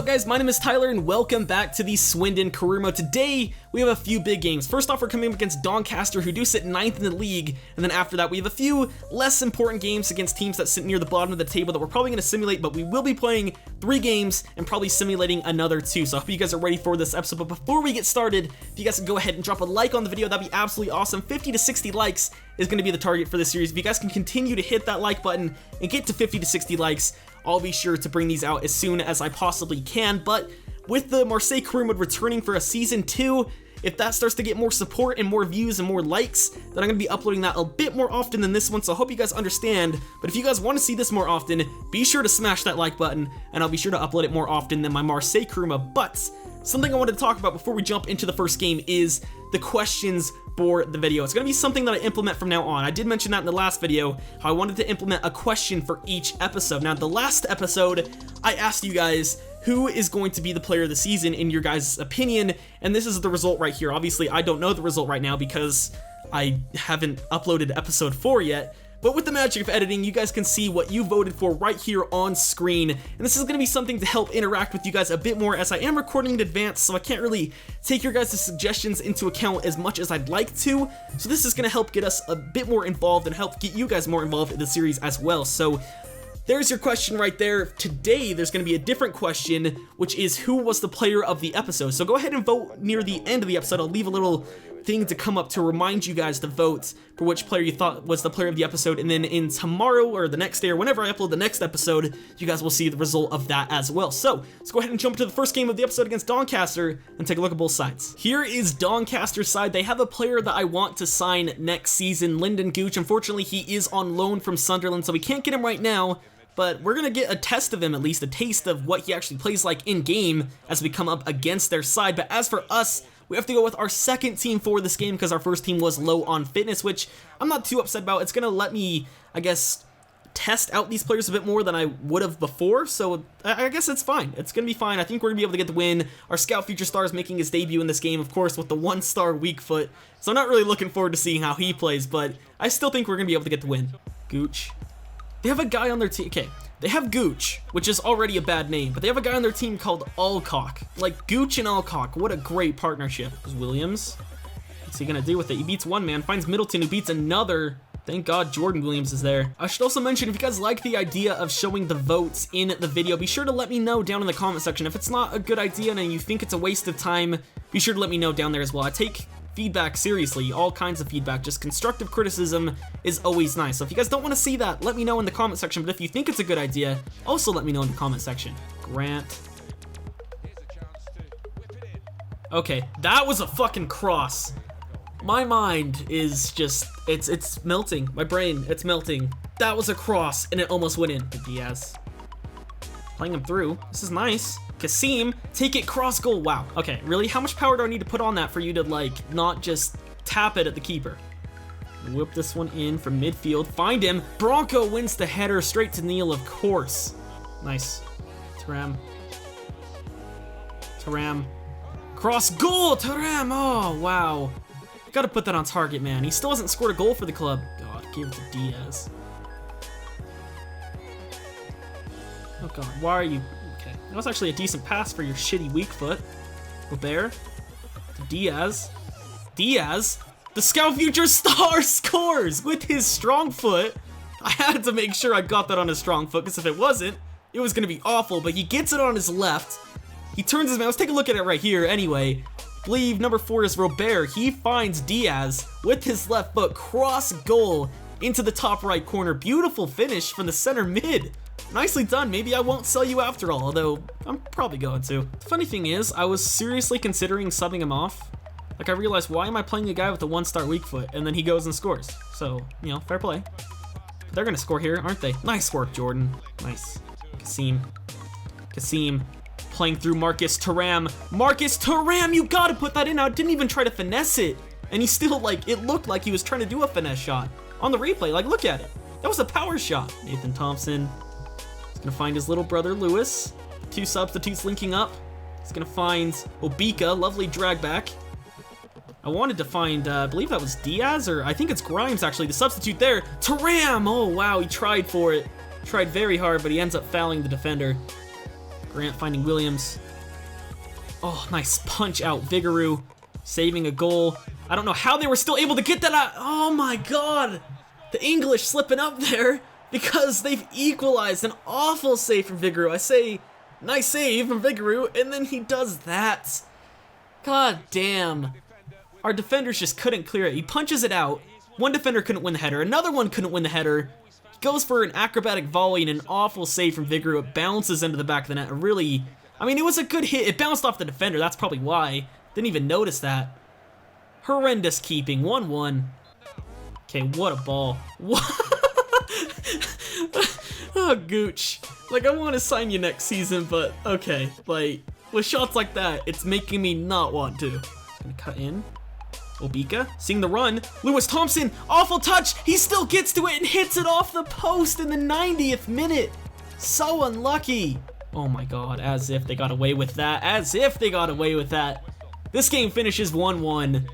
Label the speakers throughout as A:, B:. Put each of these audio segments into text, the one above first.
A: up guys, my name is Tyler and welcome back to the Swindon career mode. Today we have a few big games. First off, we're coming up against Doncaster, who do sit 9th in the league, and then after that we have a few less important games against teams that sit near the bottom of the table that we're probably going to simulate, but we will be playing 3 games and probably simulating another 2. So I hope you guys are ready for this episode, but before we get started, if you guys can go ahead and drop a like on the video, that'd be absolutely awesome. 50 to 60 likes is going to be the target for this series. If you guys can continue to hit that like button and get to 50 to 60 likes, I'll be sure to bring these out as soon as I possibly can. But with the Marseille career mode returning for a season 2, if that starts to get more support and more views and more likes, then I'm going to be uploading that a bit more often than this one, so I hope you guys understand. But if you guys want to see this more often, be sure to smash that like button, and I'll be sure to upload it more often than my Marseille career mode. But something I wanted to talk about before we jump into the first game is the questions for the video. It's going to be something that I implement from now on. I did mention that in the last video, how I wanted to implement a question for each episode. Now, the last episode, I asked you guys who is going to be the player of the season in your guys' opinion, and this is the result right here. Obviously, I don't know the result right now because I haven't uploaded episode 4 yet, but with the magic of editing, you guys can see what you voted for right here on screen, and this is going to be something to help interact with you guys a bit more, as I am recording in advance, so I can't really take your guys' suggestions into account as much as I'd like to. So this is going to help get us a bit more involved and help get you guys more involved in the series as well. So there's your question right there. Today, there's going to be a different question, which is who was the player of the episode. So go ahead and vote near the end of the episode. I'll leave a little thing to come up to remind you guys to vote for which player you thought was the player of the episode, and then in tomorrow or the next day or whenever I upload the next episode, you guys will see the result of that as well. So let's go ahead and jump to the first game of the episode against Doncaster and take a look at both sides. Here is Doncaster's side. They have a player that I want to sign next season, Lyndon Gooch. Unfortunately, he is on loan from Sunderland, so we can't get him right now, but we're going to get a test of him, at least a taste of what he actually plays like in game as we come up against their side. But as for us, we have to go with our second team for this game because our first team was low on fitness, which I'm not too upset about. It's going to let me, I guess, test out these players a bit more than I would have before, so I guess it's fine. It's going to be fine. I think we're going to be able to get the win. Our scout future star is making his debut in this game, of course, with the 1-star weak foot, so I'm not really looking forward to seeing how he plays, but I still think we're going to be able to get the win. Gooch. They have a guy on their team. Okay, they have Gooch, which is already a bad name, but they have a guy on their team called Alcock. Like, Gooch and Alcock, what a great partnership. There's Williams. What's he gonna do with it? He beats one man, finds Middleton, who beats another. Thank God Jordan Williams is there. I should also mention, if you guys like the idea of showing the votes in the video, be sure to let me know down in the comment section. If it's not a good idea and you think it's a waste of time, be sure to let me know down there as well. I take feedback seriously, all kinds of feedback. Just constructive criticism is always nice. So if you guys don't want to see that, let me know in the comment section, but if you think it's a good idea, also let me know in the comment section. Grant. Okay, that was a fucking cross. My mind is just, it's melting. My brain, it's melting. That was a cross, and it almost went in. Diaz. Playing him through. This is nice. Kasim, take it, cross goal. Wow. Okay, really? How much power do I need to put on that for you to, like, not just tap it at the keeper? Whip this one in from midfield. Find him. Bronco wins the header straight to Neil, of course. Nice. Taram. Cross goal, Taram. Oh, wow. Gotta put that on target, man. He still hasn't scored a goal for the club. God, give it to Diaz. Oh, God, why are you... Okay, that was actually a decent pass for your shitty weak foot. Robert. To Diaz. Diaz. The scout future star scores with his strong foot. I had to make sure I got that on his strong foot, because if it wasn't, it was going to be awful. But he gets it on his left. He turns his man. Let's take a look at it right here anyway. I believe number 4 is Robert. He finds Diaz with his left foot. Cross goal into the top right corner. Beautiful finish from the center mid. Nicely done. Maybe I won't sell you after all, although I'm probably going to. The funny thing is, I was seriously considering subbing him off. Like, I realized, why am I playing a guy with a 1-star weak foot? And then he goes and scores. So, you know, fair play. But they're going to score here, aren't they? Nice work, Jordan. Nice. Kasim. Playing through Marcus Thuram. Marcus Thuram, you got to put that in. I didn't even try to finesse it. And he still, like, it looked like he was trying to do a finesse shot. On the replay, like, look at it. That was a power shot. Nathan Thompson. Gonna find his little brother Lewis. 2 substitutes linking up. He's gonna find Obika, lovely drag back. I wanted to find, I believe that was Diaz, or I think it's Grimes actually, the substitute there. Taram! Oh wow, he tried for it. Tried very hard, but he ends up fouling the defender. Grant finding Williams. Oh, nice punch out. Vigouroux saving a goal. I don't know how they were still able to get that out. Oh my god. The English slipping up there because they've equalized. An awful save from Vigouroux. I say, nice save from Vigouroux, and then he does that. God damn. Our defenders just couldn't clear it. He punches it out. One defender couldn't win the header. Another one couldn't win the header. He goes for an acrobatic volley and an awful save from Vigouroux. It bounces into the back of the net. Really, I mean, it was a good hit. It bounced off the defender. That's probably why. Didn't even notice that. Horrendous keeping. 1-1. Okay, what a ball. What? Oh, Gooch. Like, I want to sign you next season, but okay. Like, with shots like that, it's making me not want to. Gonna cut in. Obika, seeing the run. Lewis Thompson, awful touch. He still gets to it and hits it off the post in the 90th minute. So unlucky. Oh my god, as if they got away with that. As if they got away with that. This game finishes 1-1.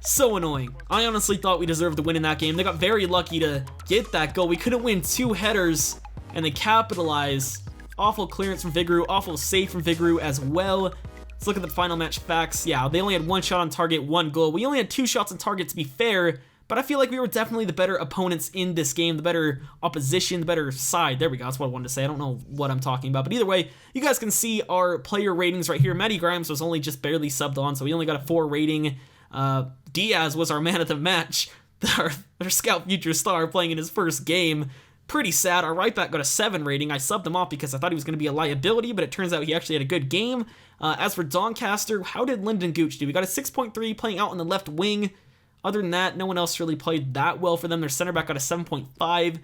A: So annoying. I honestly thought we deserved to win in that game. They got very lucky to get that goal. We couldn't win 2 headers, and they capitalize. Awful clearance from Vigouroux, awful save from Vigouroux as well. Let's look at the final match facts. Yeah, they only had 1 shot on target, 1 goal. We only had 2 shots on target, to be fair, but I feel like we were definitely the better opponents in this game, the better opposition, the better side. There we go, that's what I wanted to say. I don't know what I'm talking about, but either way, you guys can see our player ratings right here. Matty Grimes was only just barely subbed on, so we only got a 4 rating. Diaz was our man of the match, our scout future star playing in his first game. Pretty sad. Our right back got a 7 rating. I subbed him off because I thought he was going to be a liability, but it turns out he actually had a good game. As for Doncaster, how did Lyndon Gooch do? We got a 6.3 playing out on the left wing. Other than that, no one else really played that well for them. Their center back got a 7.5,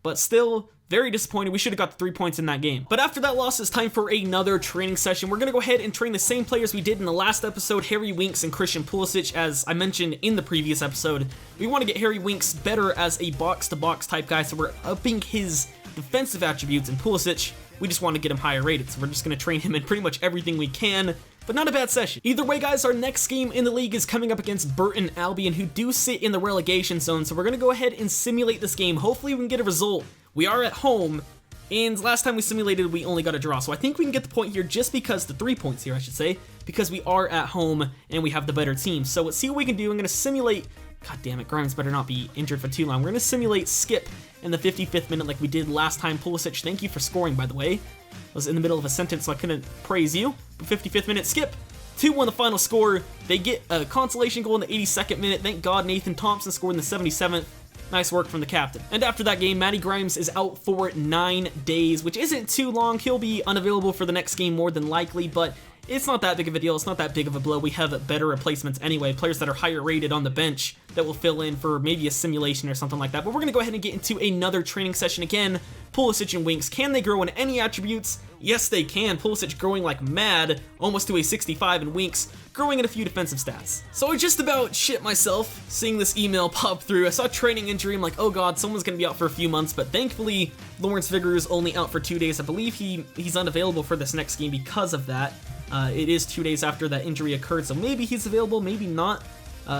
A: but still very disappointed. We should have got the 3 points in that game. But after that loss, it's time for another training session. We're going to go ahead and train the same players we did in the last episode, Harry Winks and Christian Pulisic. As I mentioned in the previous episode, we want to get Harry Winks better as a box-to-box type guy, so we're upping his defensive attributes, and Pulisic, we just want to get him higher rated, so we're just going to train him in pretty much everything we can, but not a bad session. Either way, guys, our next game in the league is coming up against Burton Albion, who do sit in the relegation zone, so we're going to go ahead and simulate this game. Hopefully we can get a result. We are at home, and last time we simulated, we only got a draw, so I think we can get the point here just because, the 3 points here, I should say, because we are at home and we have the better team. So let's see what we can do. I'm going to simulate, god damn it, Grimes better not be injured for too long. We're going to simulate Skip in the 55th minute like we did last time. Pulisic, thank you for scoring, by the way. I was in the middle of a sentence, so I couldn't praise you. But 55th minute, Skip, 2-1 the final score. They get a consolation goal in the 82nd minute. Thank God Nathan Thompson scored in the 77th. Nice work from the captain. And after that game, Matty Grimes is out for 9 days, which isn't too long. He'll be unavailable for the next game more than likely, but it's not that big of a deal. It's not that big of a blow. We have better replacements anyway, players that are higher rated on the bench that will fill in for maybe a simulation or something like that. But we're going to go ahead and get into another training session again. Pulisic and Winks, can they grow in any attributes? Yes, they can. Pulisic growing like mad, almost to a 65, and Winks growing in a few defensive stats. So I just about shit myself seeing this email pop through. I saw training injury. I'm like, oh god, someone's going to be out for a few months, but thankfully Lawrence Vigouroux is only out for 2 days. I believe he's unavailable for this next game because of that. It is 2 days after that injury occurred, so maybe he's available, maybe not.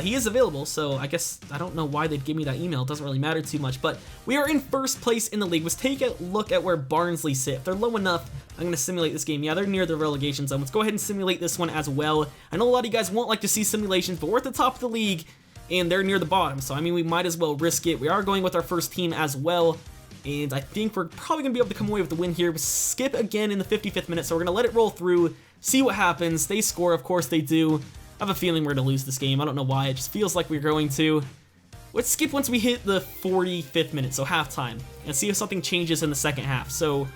A: He is available, so I guess I don't know why they'd give me that email. It doesn't really matter too much, but we are in first place in the league. Let's take a look at where Barnsley sit. If they're low enough, I'm going to simulate this game. Yeah, they're near the relegation zone. Let's go ahead and simulate this one as well. I know a lot of you guys won't like to see simulations, but we're at the top of the league, and they're near the bottom, so I mean, we might as well risk it. We are going with our first team as well, and I think we're probably going to be able to come away with the win here. We skip again in the 55th minute, so we're going to let it roll through, see what happens. They score, of course they do. I have a feeling we're going to lose this game. I don't know why. It just feels like we're going to. Let's skip once we hit the 45th minute, so halftime, and see if something changes in the second half. So,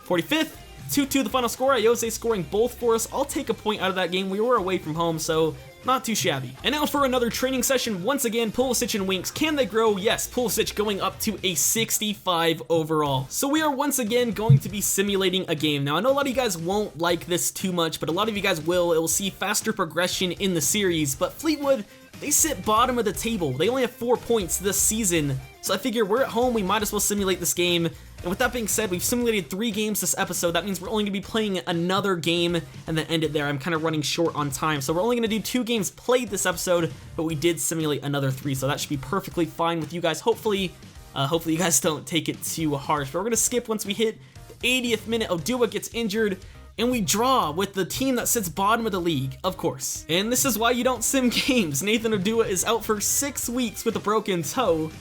A: 45th, 2-2 the final score. Ayose scoring both for us. I'll take a point out of that game. We were away from home, so not too shabby. And now for another training session. Once again, Pulisic and Winks. Can they grow? Yes, Pulisic going up to a 65 overall. So we are once again going to be simulating a game. Now, I know a lot of you guys won't like this too much, but a lot of you guys will. It will see faster progression in the series, but Fleetwood, they sit bottom of the table. They only have 4 points this season, so I figure we're at home, we might as well simulate this game. And with that being said, we've simulated 3 games this episode. That means we're only going to be playing another game and then end it there. I'm kind of running short on time, so we're only going to do 2 games played this episode, but we did simulate another 3, so that should be perfectly fine with you guys. Hopefully you guys don't take it too harsh. But we're going to skip once we hit the 80th minute. NO-DUWA gets injured, and we draw with the team that sits bottom of the league, of course. And this is why you don't sim games. Nathan NO-DUWA is out for 6 weeks with a broken toe.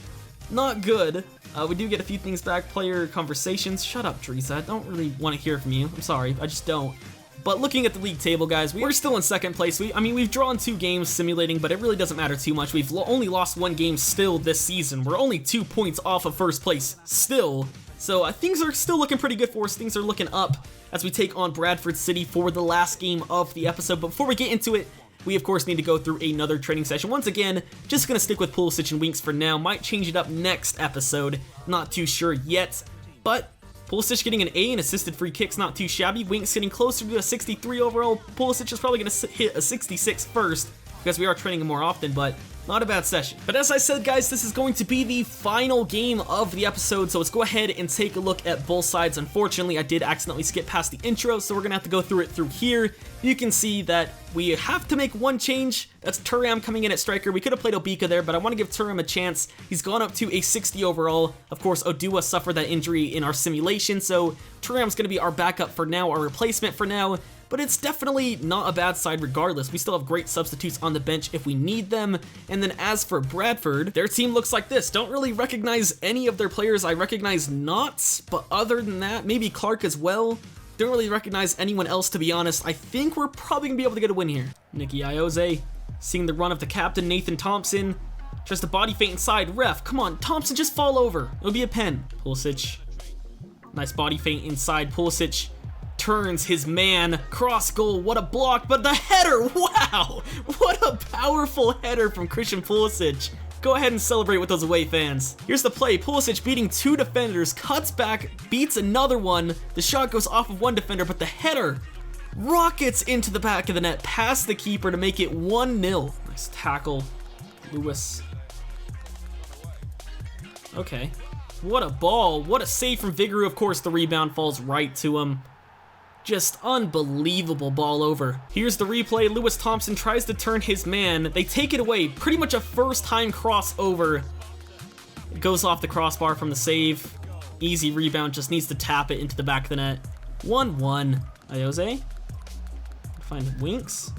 A: Not good. We do get a few things back. Player conversations. Shut up, Teresa. I don't really want to hear from you. I'm sorry. I just don't. But looking at the league table, guys, we're still in second place. We've drawn 2 games simulating, but it really doesn't matter too much. We've only lost 1 game still this season. We're only 2 points off of first place still. So things are still looking pretty good for us. Things are looking up as we take on Bradford City for the last game of the episode. But before we get into it, we of course need to go through another training session. Once again, just gonna stick with Pulisic and Winks for now. Might change it up next episode. Not too sure yet, but Pulisic getting an A in assisted free kicks, not too shabby. Winks getting closer to a 63 overall. Pulisic is probably going to hit a 66 first because we are training him more often, but not a bad session. But as I said, guys, this is going to be the final game of the episode, so let's go ahead and take a look at both sides. Unfortunately, I did accidentally skip past the intro, so we're going to have to go through it through here. You can see that we have to make one change. That's Thuram coming in at striker. We could have played Obika there, but I want to give Thuram a chance. He's gone up to a 60 overall. Of course, NO-DUWA suffered that injury in our simulation, so Thuram's going to be our backup for now, our replacement for now. But it's definitely not a bad side regardless. We still have great substitutes on the bench if we need them. And then as for Bradford, their team looks like this. Don't really recognize any of their players. I recognize Knotts, but other than that, maybe Clark as well. Don't really recognize anyone else, to be honest. I think we're probably going to be able to get a win here. Nicky Iose, seeing the run of the captain, Nathan Thompson. Just a body feint inside. Ref, come on, Thompson, just fall over. It'll be a pen. Pulisic, nice body feint inside. Pulisic turns his man, cross goal, what a block, but the header, wow! What a powerful header from Christian Pulisic. Go ahead and celebrate with those away fans. Here's the play, Pulisic beating 2 defenders, cuts back, beats another one, the shot goes off of 1 defender, but the header rockets into the back of the net, past the keeper to make it 1-0. Nice tackle, Lewis. Okay, what a ball, what a save from Vigouroux. Of course, the rebound falls right to him. Just unbelievable ball over. Here's the replay. Lewis Thompson tries to turn his man. They take it away. Pretty much a first-time crossover. It goes off the crossbar from the save. Easy rebound. Just needs to tap it into the back of the net. 1-1. Iose. Find Winks.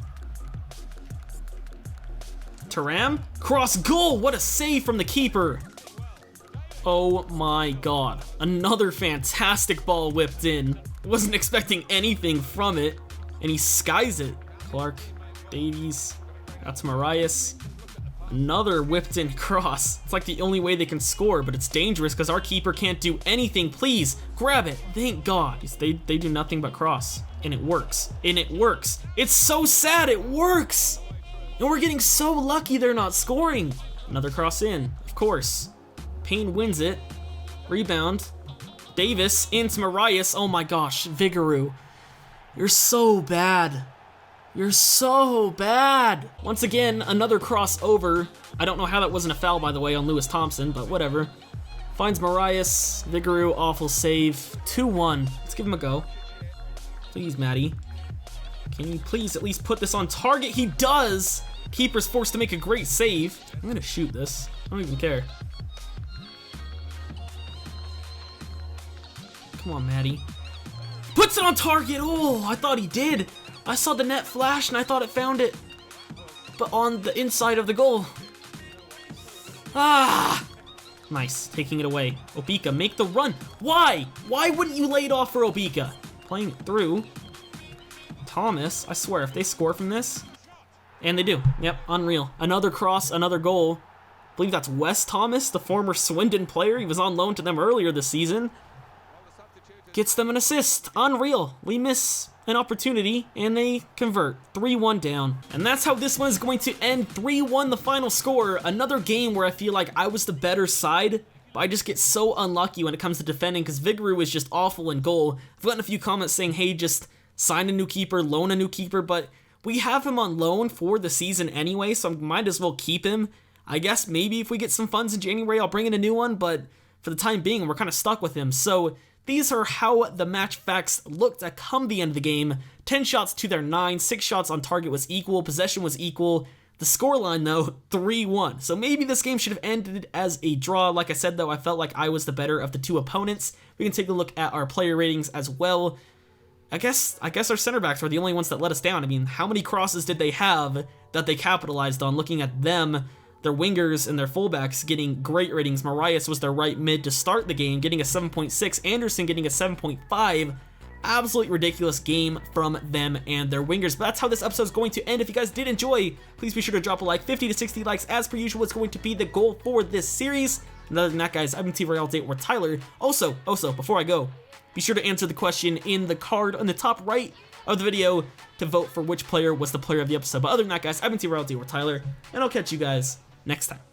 A: Thuram. Cross goal. What a save from the keeper. Oh my god. Another fantastic ball whipped in. Wasn't expecting anything from it, and he skies it. Clark, Davies, that's Marias. Another whipped in cross. It's like the only way they can score, but it's dangerous because our keeper can't do anything. Please, grab it. Thank God. They do nothing but cross, and it works. And it works. It's so sad, it works. And we're getting so lucky they're not scoring. Another cross in, of course. Payne wins it. Rebound. Davis into Marias. Oh my gosh, Vigouroux. You're so bad. You're so bad. Once again, another crossover. I don't know how that wasn't a foul, by the way, on Lewis Thompson, but whatever. Finds Marias. Vigouroux, awful save. 2-1. Let's give him a go. Please, Maddie. Can you please at least put this on target? He does. Keeper's forced to make a great save. I'm gonna shoot this. I don't even care. Come on, Maddie. Puts it on target. Oh, I thought he did. I saw the net flash and I thought it found it. But on the inside of the goal. Ah! Nice. Taking it away. Obika, make the run. Why? Why wouldn't you lay it off for Obika? Playing it through. Thomas, I swear, if they score from this. And they do. Yep, unreal. Another cross, another goal. I believe that's Wes Thomas, the former Swindon player. He was on loan to them earlier this season. Gets them an assist. Unreal. We miss an opportunity, and they convert. 3-1 down. And that's how this one is going to end. 3-1 the final score. Another game where I feel like I was the better side, but I just get so unlucky when it comes to defending because Vigouroux is just awful in goal. I've gotten a few comments saying, hey, just sign a new keeper, loan a new keeper, but we have him on loan for the season anyway, so I might as well keep him. I guess maybe if we get some funds in January, I'll bring in a new one, but for the time being, we're kind of stuck with him. So these are how the match facts looked at come the end of the game. 10 shots to their 9, 6 shots on target was equal, possession was equal. The scoreline, though, 3-1. So maybe this game should have ended as a draw. Like I said, though, I felt like I was the better of the two opponents. We can take a look at our player ratings as well. I guess our center backs were the only ones that let us down. I mean, how many crosses did they have that they capitalized on? Looking at them, their wingers and their fullbacks getting great ratings. Marias was their right mid to start the game, getting a 7.6. Anderson getting a 7.5. Absolutely ridiculous game from them and their wingers. But that's how this episode is going to end. If you guys did enjoy, please be sure to drop a like. 50 to 60 likes, as per usual, is going to be the goal for this series. And other than that, guys, I've been TRayALLDay or Tyler. Also, before I go, be sure to answer the question in the card on the top right of the video to vote for which player was the player of the episode. But other than that, guys, I've been TRayALLDay or Tyler, and I'll catch you guys next time.